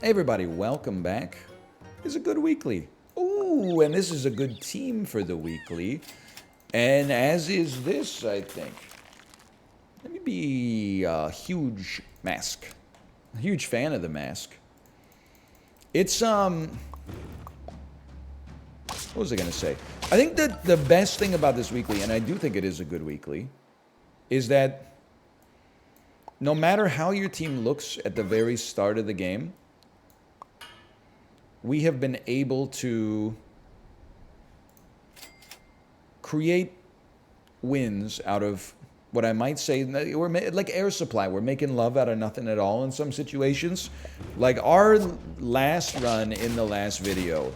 Hey everybody, welcome back. It's a good weekly. Ooh, and this is a good team for the weekly. And as is this, I think. Let me be a huge mask. A huge fan of the mask. It's, what was I going to say? I think that the best thing about this weekly, and I do think it is a good weekly, is that no matter how your team looks at the very start of the game, we have been able to create wins out of what I might say, we're like air supply. We're making love out of nothing at all in some situations. Like our last run in the last video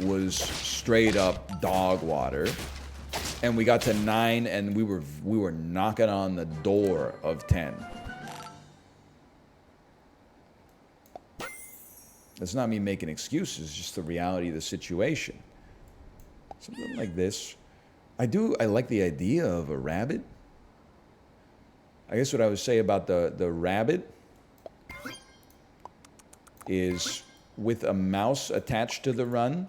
was straight up dog water. And we got to 9 and we were knocking on the door of 10. That's not me making excuses, just the reality of the situation. Something like this. I like the idea of a rabbit. I guess what I would say about the rabbit is with a mouse attached to the run,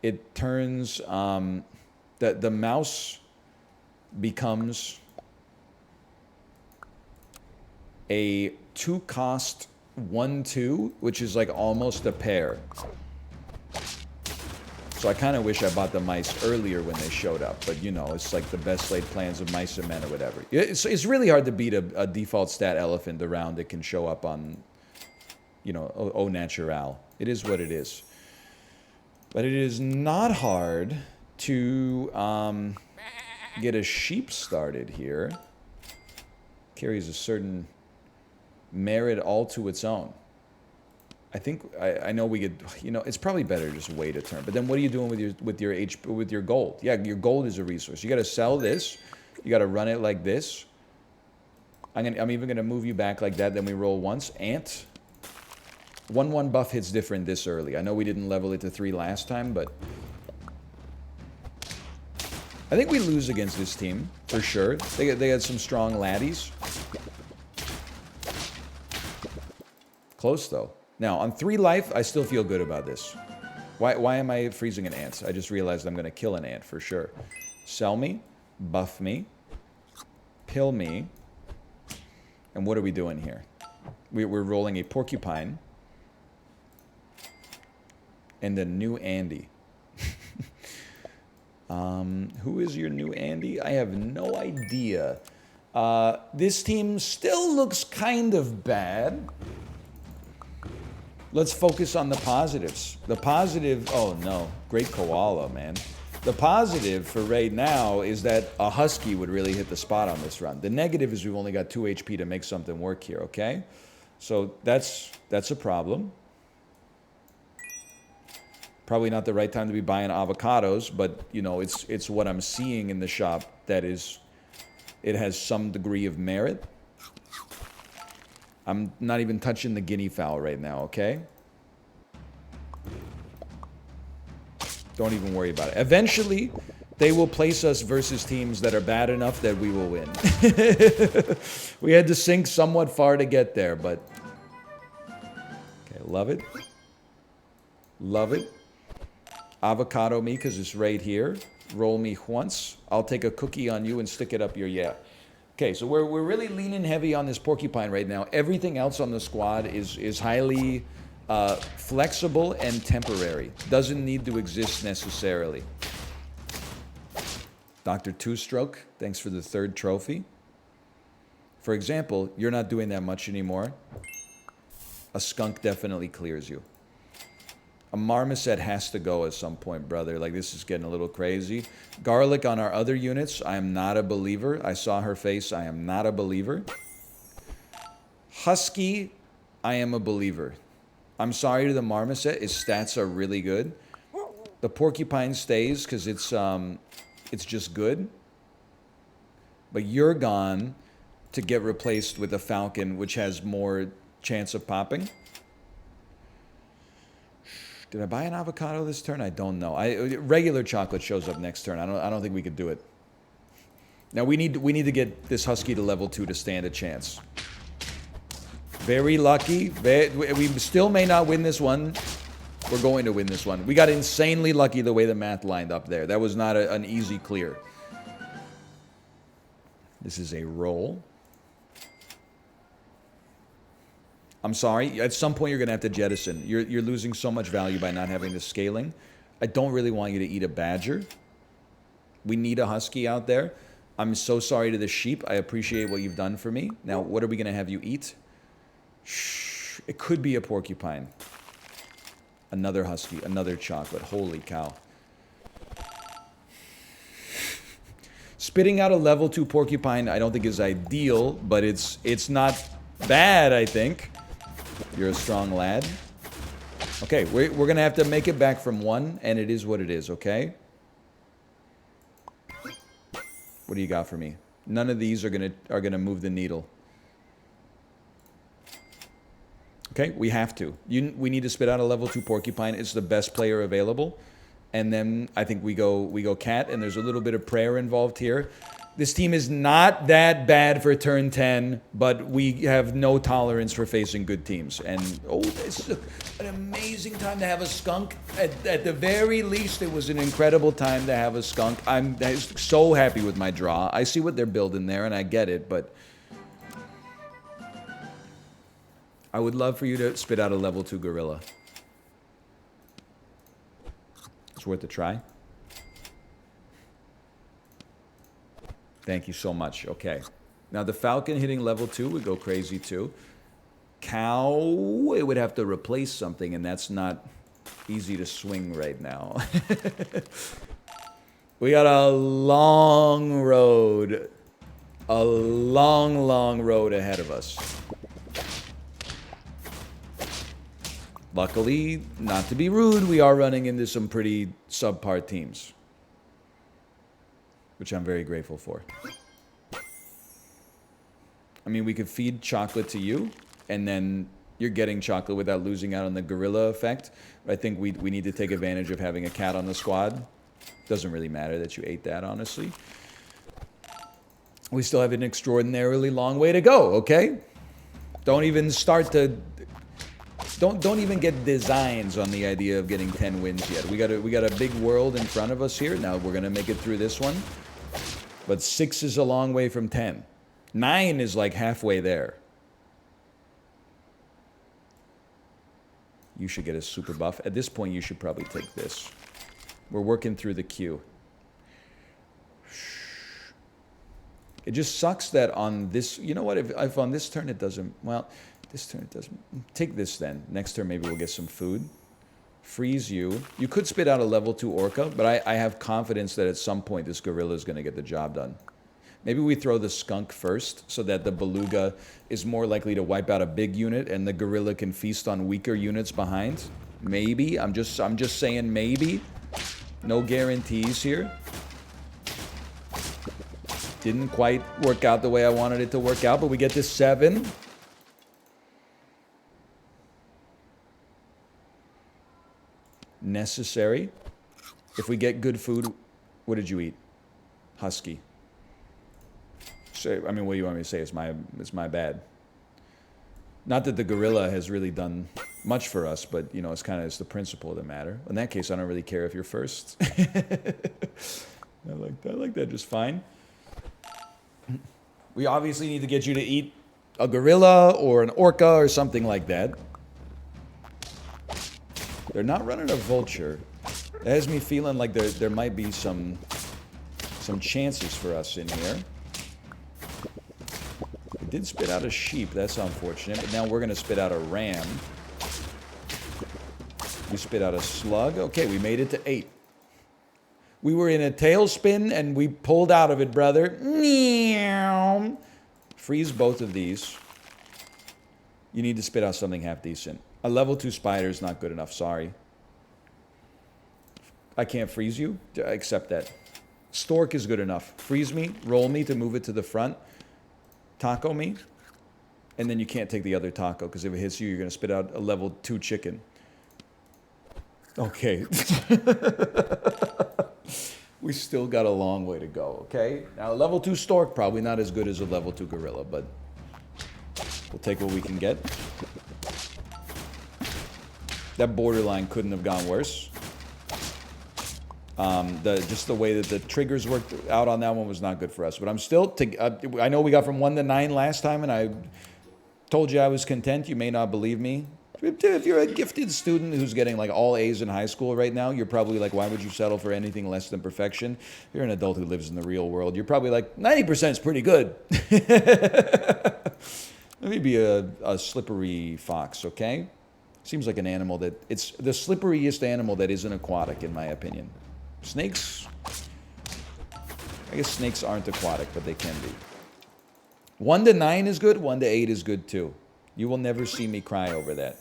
it turns, the mouse becomes a 2-cost 1/2, which is like almost a pair. So I kind of wish I bought the mice earlier when they showed up, but you know, it's like the best laid plans of mice and men or whatever. It's really hard to beat a default stat elephant around that can show up on, you know, au natural. It is what it is. But it is not hard to get a sheep started here. Carries a certain merit all to its own. I think I know we could, you know, it's probably better to just wait a turn. But then what are you doing with your gold? Yeah, your gold is a resource. You got to sell this. You got to run it like this. I'm even gonna move you back like that. Then we roll once. Ant. 1/1 buff hits different this early. I know we didn't level it to 3 last time, but I think we lose against this team for sure. They had some strong laddies. Close though. Now, on 3 life, I still feel good about this. Why am I freezing an ant? I just realized I'm going to kill an ant for sure. Sell me, buff me, pill me, and what are we doing here? We're rolling a porcupine and a new Andy. Who is your new Andy? I have no idea. This team still looks kind of bad. Let's focus on the positives. The positive, oh no, great koala, man. The positive for right now is that a husky would really hit the spot on this run. The negative is we've only got 2 HP to make something work here, okay? So that's a problem. Probably not the right time to be buying avocados, but you know, it's what I'm seeing in the shop that is, it has some degree of merit. I'm not even touching the guinea fowl right now, okay? Don't even worry about it. Eventually, they will place us versus teams that are bad enough that we will win. We had to sink somewhat far to get there, but... Okay, love it. Love it. Avocado me, because it's right here. Roll me once. I'll take a cookie on you and stick it up your yeah. Okay, so we're really leaning heavy on this porcupine right now. Everything else on the squad is highly flexible and temporary. Doesn't need to exist necessarily. Dr. Two-Stroke, thanks for the 3rd trophy. For example, you're not doing that much anymore. A skunk definitely clears you. A marmoset has to go at some point, brother. Like, this is getting a little crazy. Garlic on our other units. I am not a believer. I saw her face. I am not a believer. Husky, I am a believer. I'm sorry to the marmoset. Its stats are really good. The porcupine stays because it's just good. But you're gone to get replaced with a falcon, which has more chance of popping. Did I buy an avocado this turn? I don't know. Regular chocolate shows up next turn. I don't think we could do it. Now we need to get this husky to level 2 to stand a chance. Very lucky. We still may not win this one. We're going to win this one. We got insanely lucky the way the math lined up there. That was not an easy clear. This is a roll. I'm sorry. At some point, you're going to have to jettison. You're losing so much value by not having the scaling. I don't really want you to eat a badger. We need a husky out there. I'm so sorry to the sheep. I appreciate what you've done for me. Now, what are we going to have you eat? Shh. It could be a porcupine. Another husky. Another chocolate. Holy cow. Spitting out a level 2 porcupine I don't think is ideal, but it's not bad, I think. You're a strong lad. Okay, we're going to have to make it back from 1, and it is what it is, okay? What do you got for me? None of these are gonna move the needle. Okay, we have to. We need to spit out a level 2 porcupine. It's the best player available. And then I think we go cat, and there's a little bit of prayer involved here. This team is not that bad for turn 10, but we have no tolerance for facing good teams. And, oh, this is an amazing time to have a skunk. At the very least, it was an incredible time to have a skunk. I'm so happy with my draw. I see what they're building there, and I get it, but I would love for you to spit out a level 2 gorilla. It's worth a try. Thank you so much. Okay. Now, the falcon hitting level 2 would go crazy, too. Cow, it would have to replace something, and that's not easy to swing right now. We got a long road. A long, long road ahead of us. Luckily, not to be rude, we are running into some pretty subpar teams, which I'm very grateful for. I mean, we could feed chocolate to you, and then you're getting chocolate without losing out on the gorilla effect. But I think we need to take advantage of having a cat on the squad. Doesn't really matter that you ate that, honestly. We still have an extraordinarily long way to go, okay? Don't even start to... Don't even get designs on the idea of getting 10 wins yet. We got a big world in front of us here. Now we're gonna make it through this one. But 6 is a long way from 10. 9 is like halfway there. You should get a super buff. At this point, you should probably take this. We're working through the queue. It just sucks that on this... You know what? If on this turn it doesn't... Well... This turn it doesn't. Take this then. Next turn maybe we'll get some food. Freeze you. You could spit out a level 2 orca, but I have confidence that at some point this gorilla is going to get the job done. Maybe we throw the skunk first so that the beluga is more likely to wipe out a big unit and the gorilla can feast on weaker units behind. Maybe. I'm just saying maybe. No guarantees here. Didn't quite work out the way I wanted it to work out, but we get to 7. Necessary. If we get good food, what did you eat? Husky. So, I mean, what do you want me to say? It's my bad. Not that the gorilla has really done much for us, but you know, it's the principle of the matter. In that case, I don't really care if you're first. I like that just fine. We obviously need to get you to eat a gorilla or an orca or something like that. They're not running a vulture. That has me feeling like there might be some chances for us in here. We did spit out a sheep. That's unfortunate. But now we're going to spit out a ram. We spit out a slug. Okay, we made it to 8. We were in a tailspin and we pulled out of it, brother. Meow. Freeze both of these. You need to spit out something half decent. A level 2 spider is not good enough, sorry. I can't freeze you. I accept that. Stork is good enough. Freeze me, roll me to move it to the front. Taco me. And then you can't take the other taco, because if it hits you, you're going to spit out a level 2 chicken. Okay. We still got a long way to go, okay? Now, a level 2 stork, probably not as good as a level 2 gorilla, but We'll take what we can get. That borderline couldn't have gone worse. Just the way that the triggers worked out on that one was not good for us. But I'm still... I know we got from 1 to 9 last time, and I told you I was content. You may not believe me. If you're a gifted student who's getting like all A's in high school right now, you're probably like, why would you settle for anything less than perfection? If you're an adult who lives in the real world, you're probably like, 90% is pretty good. Let me be a slippery fox, okay? Seems like an animal that... It's the slipperiest animal that isn't aquatic, in my opinion. Snakes... I guess snakes aren't aquatic, but they can be. 1 to 9 is good, 1 to 8 is good too. You will never see me cry over that.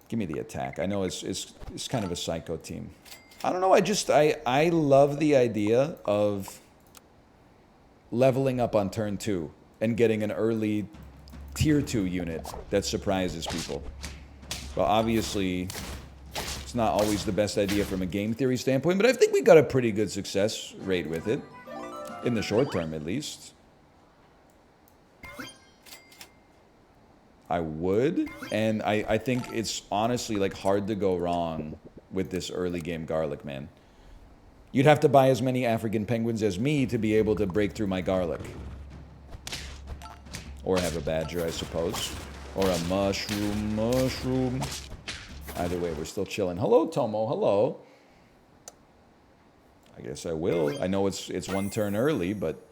Give me the attack. I know it's kind of a psycho team. I don't know, I love the idea of leveling up on turn 2 and getting an early tier 2 unit that surprises people. Well, obviously, it's not always the best idea from a game theory standpoint, but I think we got a pretty good success rate with it. In the short term, at least. I would, and I think it's honestly like hard to go wrong with this early game garlic, man. You'd have to buy as many African penguins as me to be able to break through my garlic. Or have a badger, I suppose. Or a mushroom. Either way, we're still chilling. Hello, Tomo, hello. I guess I will. I know it's 1 turn early, but...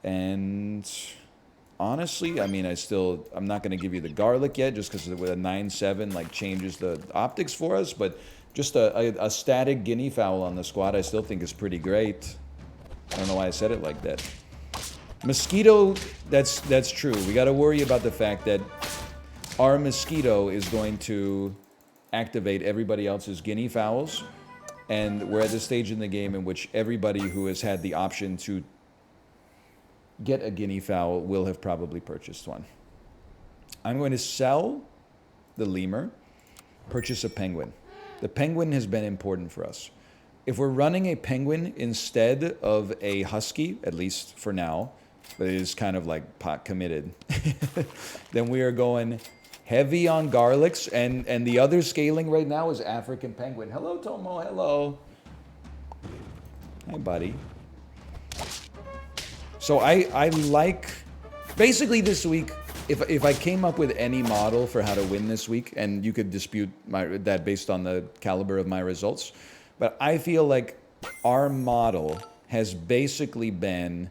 And... Honestly, I mean, I'm not going to give you the garlic yet, just because with a 9-7, like, changes the optics for us, but just a static guinea fowl on the squad I still think is pretty great. I don't know why I said it like that. Mosquito, that's true. We got to worry about the fact that our mosquito is going to activate everybody else's guinea fowls, and we're at the stage in the game in which everybody who has had the option to get a guinea fowl will have probably purchased one. I'm going to sell the lemur, purchase a penguin. The penguin has been important for us. If we're running a penguin instead of a husky, at least for now, but it is kind of like pot committed, then we are going heavy on garlics, and the other scaling right now is African penguin. Hello, Tomo, hello. Hi, buddy. So I like, basically this week, if I came up with any model for how to win this week, and you could dispute that based on the caliber of my results, but I feel like our model has basically been,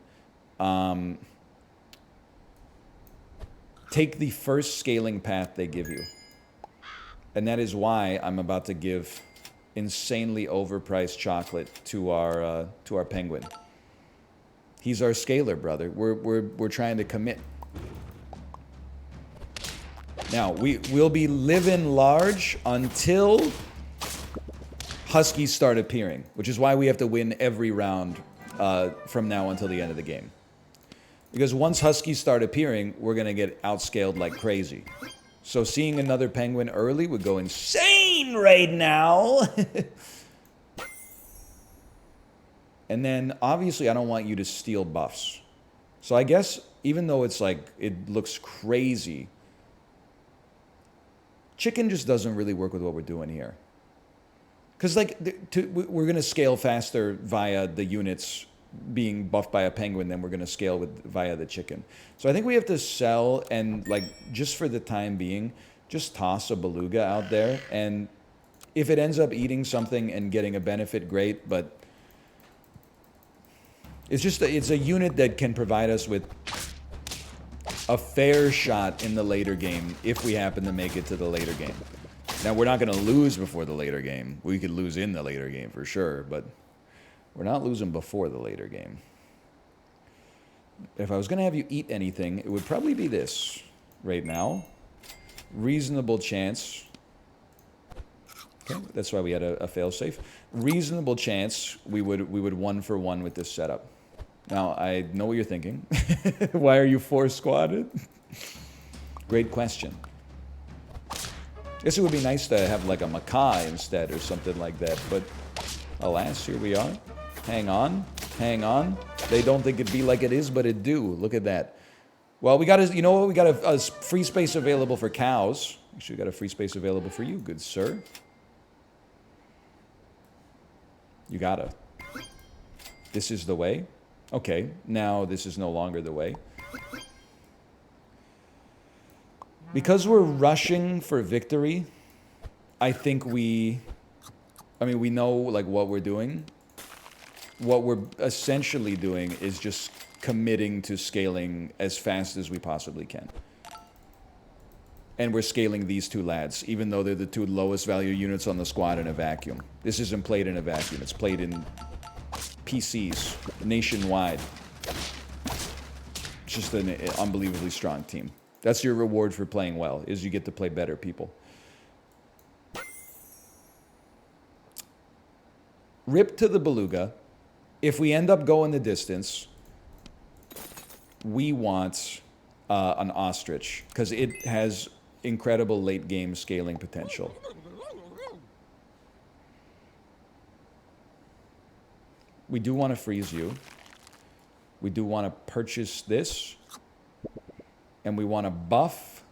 take the first scaling path they give you. And that is why I'm about to give insanely overpriced chocolate to our penguin. He's our scaler, brother. We're trying to commit. Now, we'll be living large until huskies start appearing, which is why we have to win every round from now until the end of the game. Because once huskies start appearing, we're going to get outscaled like crazy. So seeing another penguin early would go insane right now. And then, obviously, I don't want you to steal buffs. So I guess, even though it's like, it looks crazy, chicken just doesn't really work with what we're doing here. Because, like, we're going to scale faster via the units being buffed by a penguin than we're going to scale via the chicken. So I think we have to sell and, like, just for the time being, just toss a beluga out there. And if it ends up eating something and getting a benefit, great, but... It's a unit that can provide us with a fair shot in the later game if we happen to make it to the later game. Now, we're not going to lose before the later game. We could lose in the later game for sure, but we're not losing before the later game. If I was going to have you eat anything, it would probably be this right now. Reasonable chance. Okay, that's why we had a failsafe. Reasonable chance we would 1-for-1 with this setup. Now, I know what you're thinking. Why are you 4-squatted? Great question. Guess it would be nice to have like a macaw instead or something like that, but alas, here we are. Hang on, hang on. They don't think it'd be like it is, but it do. Look at that. Well, we got you know what? We got a free space available for cows. Actually, we got a free space available for you, good sir. You gotta. This is the way. Okay, now this is no longer the way. Because we're rushing for victory, I think we know like what we're doing. What we're essentially doing is just committing to scaling as fast as we possibly can. And we're scaling these two lads, even though they're the two lowest value units on the squad in a vacuum. This isn't played in a vacuum. It's played in PCs, nationwide. It's just an unbelievably strong team. That's your reward for playing well, is you get to play better people. Rip to the beluga. If we end up going the distance, we want an ostrich, because it has incredible late game scaling potential. We do want to freeze you. We do want to purchase this. And we want to buff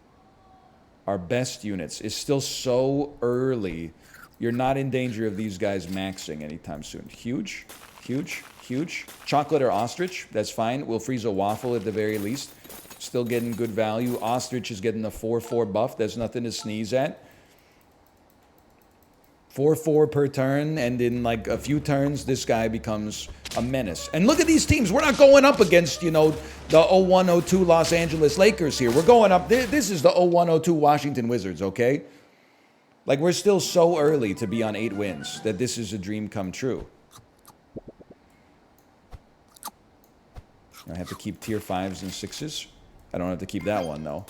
our best units. It's still so early. You're not in danger of these guys maxing anytime soon. Huge, huge, huge. Chocolate or ostrich, that's fine. We'll freeze a waffle at the very least. Still getting good value. Ostrich is getting the 4/4 buff. There's nothing to sneeze at. 4/4 per turn, and in like a few turns, this guy becomes a menace. And look at these teams. We're not going up against, you know, the 01-02 Los Angeles Lakers here. We're going up. This is the 01-02 Washington Wizards, okay? Like, we're still so early to be on 8 wins that this is a dream come true. I have to keep tier 5s and 6s. I don't have to keep that one, though.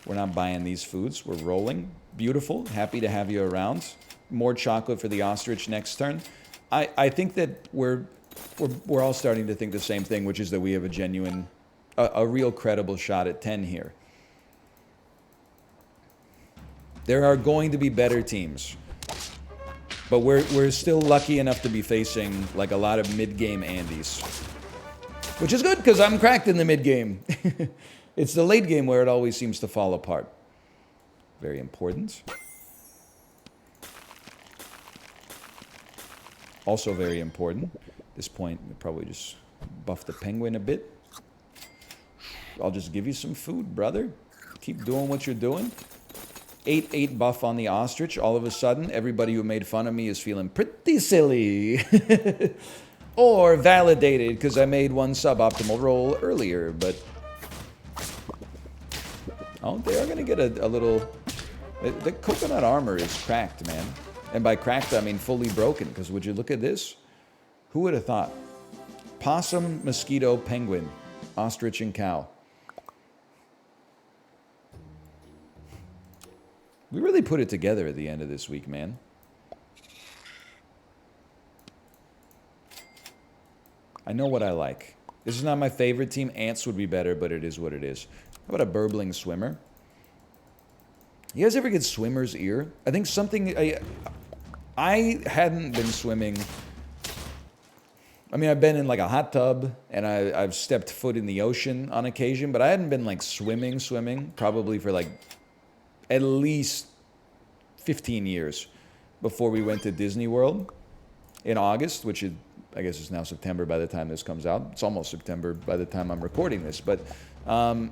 We're not buying these foods. We're rolling. Beautiful. Happy to have you around. More chocolate for the ostrich next turn. I think that we're all starting to think the same thing, which is that we have a genuine, a real credible shot at 10 here. There are going to be better teams, but we're still lucky enough to be facing like a lot of mid-game Andes, which is good because I'm cracked in the mid-game. It's the late game where it always seems to fall apart. Very important. Also very important. At this point, we'll probably just buff the penguin a bit. I'll just give you some food, brother. Keep doing what you're doing. 8/8 buff on the ostrich. All of a sudden, everybody who made fun of me is feeling pretty silly. Or validated, because I made one suboptimal roll earlier, but... Oh, they are going to get a little... The coconut armor is cracked, man. And by cracked, I mean fully broken, because would you look at this? Who would have thought? Possum, mosquito, penguin, ostrich, and cow. We really put it together at the end of this week, man. I know what I like. This is not my favorite team. Ants would be better, but it is what it is. How about a burbling swimmer? You guys ever get swimmer's ear? I think something... I hadn't been swimming... I mean, I've been in like a hot tub, and I've stepped foot in the ocean on occasion, but I hadn't been like swimming, probably for like at least 15 years before we went to Disney World in August, which is, I guess it's now September by the time this comes out. It's almost September by the time I'm recording this, but I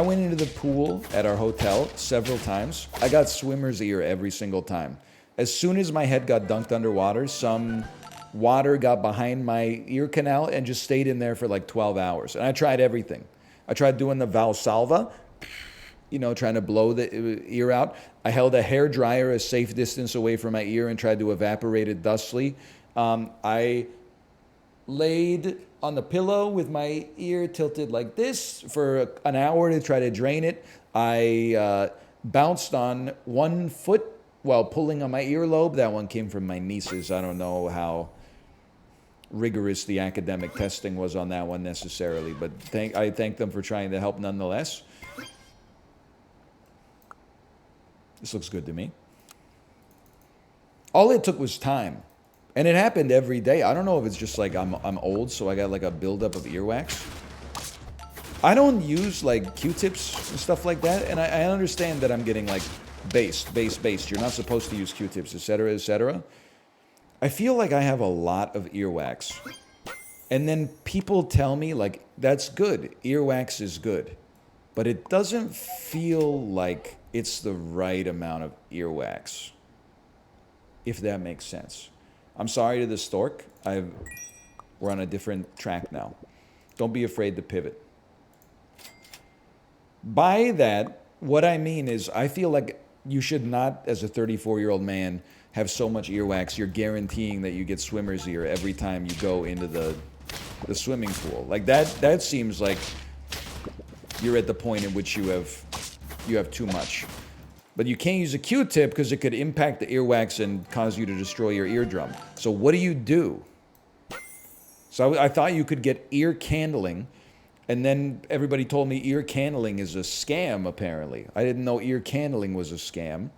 went into the pool at our hotel several times. I got swimmer's ear every single time. As soon as my head got dunked underwater, some water got behind my ear canal and just stayed in there for like 12 hours. And I tried everything. I tried doing the Valsalva, you know, trying to blow the ear out. I held a hair dryer a safe distance away from my ear and tried to evaporate it thusly. I laid on the pillow with my ear tilted like this for an hour to try to drain it. I bounced on one foot while pulling on my earlobe. That one came from my nieces. I don't know how rigorous the academic testing was on that one necessarily, but I thank them for trying to help nonetheless. This looks good to me. All it took was time. And it happened every day. I don't know if it's just like I'm old, so I got like a buildup of earwax. I don't use like Q-tips and stuff like that, and I understand that I'm getting like based. You're not supposed to use Q-tips, etc., etc. I feel like I have a lot of earwax. And then people tell me, like, that's good. Earwax is good. But it doesn't feel like it's the right amount of earwax. If that makes sense. I'm sorry to the stork. We're on a different track now. Don't be afraid to pivot. By that, what I mean is I feel like you should not, as a 34-year-old man, have so much earwax you're guaranteeing that you get swimmer's ear every time you go into the swimming pool. Like that seems like you're at the point in which you have too much. But you can't use a Q-tip because it could impact the earwax and cause you to destroy your eardrum. So what do? So I thought you could get ear candling, and then everybody told me ear candling is a scam, apparently. I didn't know ear candling was a scam.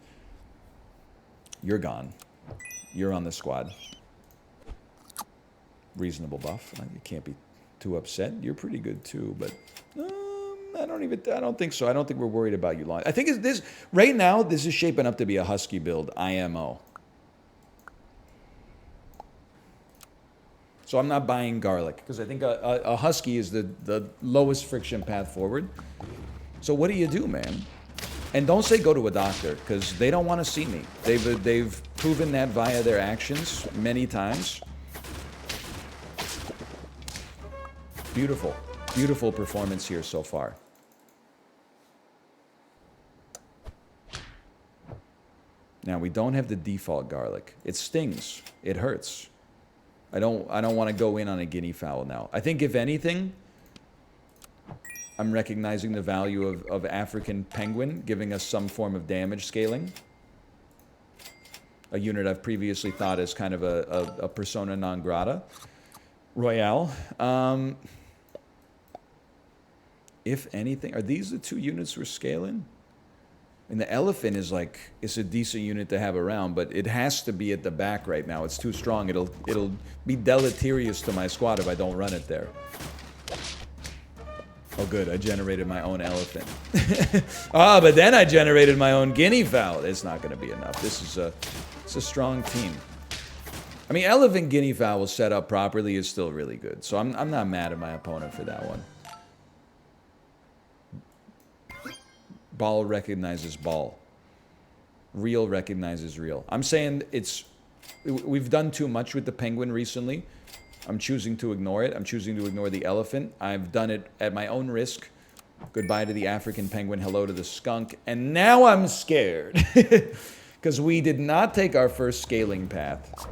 You're gone. You're on the squad. Reasonable buff. You can't be too upset. You're pretty good too, but I don't think so. I don't think we're worried about you long. I think right now this is shaping up to be a husky build, IMO. So I'm not buying garlic because I think a husky is the lowest friction path forward. So what do you do, man? And don't say go to a doctor because they don't want to see me. They've proven that via their actions many times. Beautiful, beautiful performance here so far. Now we don't have the default garlic. It stings. It hurts. I don't want to go in on a guinea fowl now. I think if anything, I'm recognizing the value of African penguin giving us some form of damage scaling. A unit I've previously thought as kind of a persona non grata. Royale. If anything, are these the two units we're scaling? And the elephant is like, it's a decent unit to have around, but it has to be at the back right now. It's too strong. It'll be deleterious to my squad if I don't run it there. Oh good, I generated my own elephant. But then I generated my own guinea fowl. It's not going to be enough. It's a strong team. I mean, elephant guinea fowl set up properly is still really good. So I'm not mad at my opponent for that one. Ball recognizes ball. Real recognizes real. I'm saying we've done too much with the penguin recently. I'm choosing to ignore it. I'm choosing to ignore the elephant. I've done it at my own risk. Goodbye to the African penguin. Hello to the skunk. And now I'm scared. Because we did not take our first scaling path.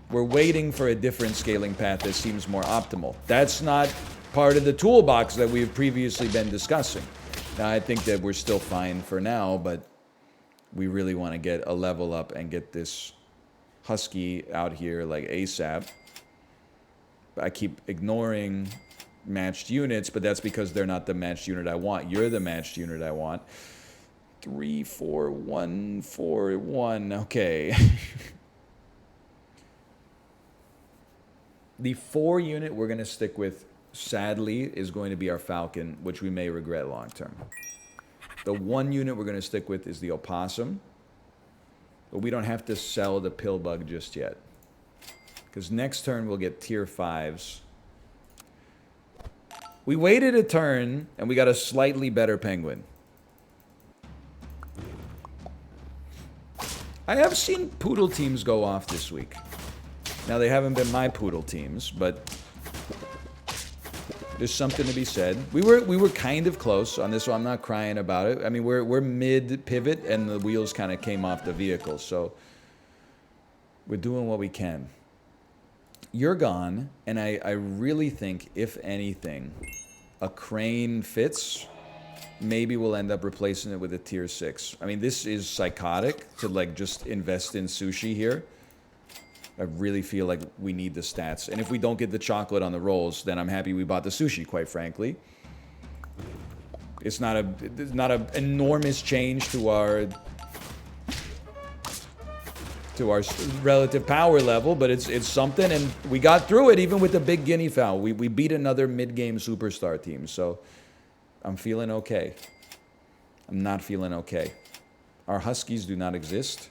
We're waiting for a different scaling path that seems more optimal. That's not part of the toolbox that we've previously been discussing. Now, I think that we're still fine for now, but we really want to get a level up and get this husky out here like ASAP. I keep ignoring matched units, but that's because they're not the matched unit I want. You're the matched unit I want. 3, 4, 1, 4, 1. Okay. The 4 unit we're going to stick with, sadly, is going to be our falcon, which we may regret long term. The 1 unit we're going to stick with is the opossum. But we don't have to sell the pill bug just yet. Because next turn we'll get tier 5s. We waited a turn and we got a slightly better penguin. I have seen poodle teams go off this week. Now they haven't been my poodle teams, but there's something to be said. We were kind of close on this, so I'm not crying about it. I mean, we're mid pivot and the wheels kind of came off the vehicle, so we're doing what we can. You're gone, and I really think, if anything, a crane fits. Maybe we'll end up replacing it with a tier 6. I mean, this is psychotic to like just invest in sushi here. I really feel like we need the stats. And if we don't get the chocolate on the rolls, then I'm happy we bought the sushi, quite frankly. It's not an enormous change to our relative power level, but it's something, and we got through it even with the big guinea fowl. We beat another mid-game superstar team, so I'm feeling okay. I'm not feeling okay. Our Huskies do not exist.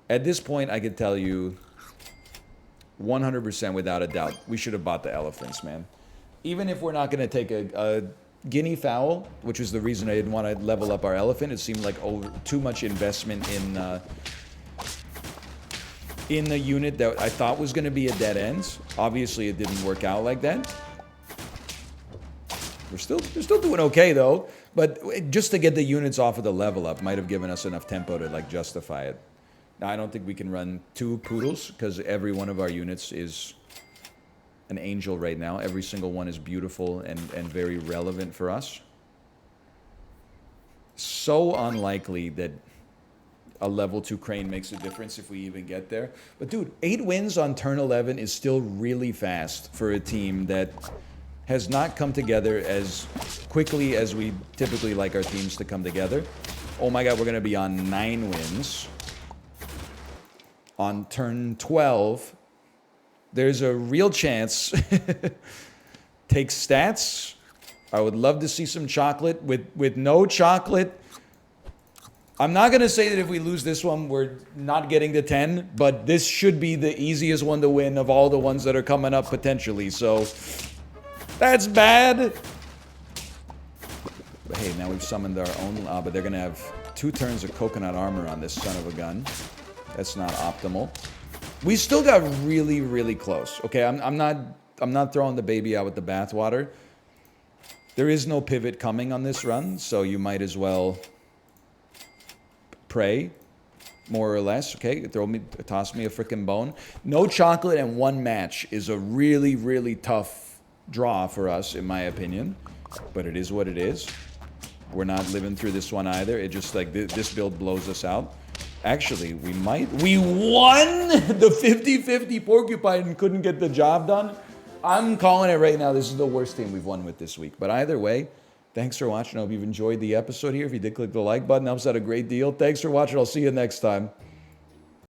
At this point, I could tell you 100% without a doubt, we should have bought the elephants, man. Even if we're not going to take a guinea fowl, which was the reason I didn't want to level up our elephant, it seemed like too much investment in a unit that I thought was going to be a dead end. Obviously, it didn't work out like that. They're still doing okay, though. But just to get the units off of the level up might have given us enough tempo to, like, justify it. Now, I don't think we can run 2 poodles, because every one of our units is an angel right now. Every single one is beautiful and very relevant for us. So unlikely that a level 2 crane makes a difference if we even get there. But dude, 8 wins on turn 11 is still really fast for a team that has not come together as quickly as we typically like our teams to come together. Oh my god, we're going to be on 9 wins. On turn 12, there's a real chance. Take stats. I would love to see some chocolate. With no chocolate, I'm not going to say that if we lose this one, we're not getting to 10, but this should be the easiest one to win of all the ones that are coming up potentially. So that's bad. But hey, now we've summoned our own, but they're going to have 2 turns of coconut armor on this son of a gun. That's not optimal. We still got really, really close. Okay, I'm not throwing the baby out with the bathwater. There is no pivot coming on this run, so you might as well pray, more or less. Okay, toss me a freaking bone. No chocolate and 1 match is a really, really tough draw for us, in my opinion. But it is what it is. We're not living through this one either. It just, like, this build blows us out. Actually, we won the 50-50 porcupine and couldn't get the job done. I'm calling it right now. This is the worst team we've won with this week. But either way, thanks for watching. I hope you've enjoyed the episode here. If you did, click the like button. Helps out a great deal. Thanks for watching. I'll see you next time.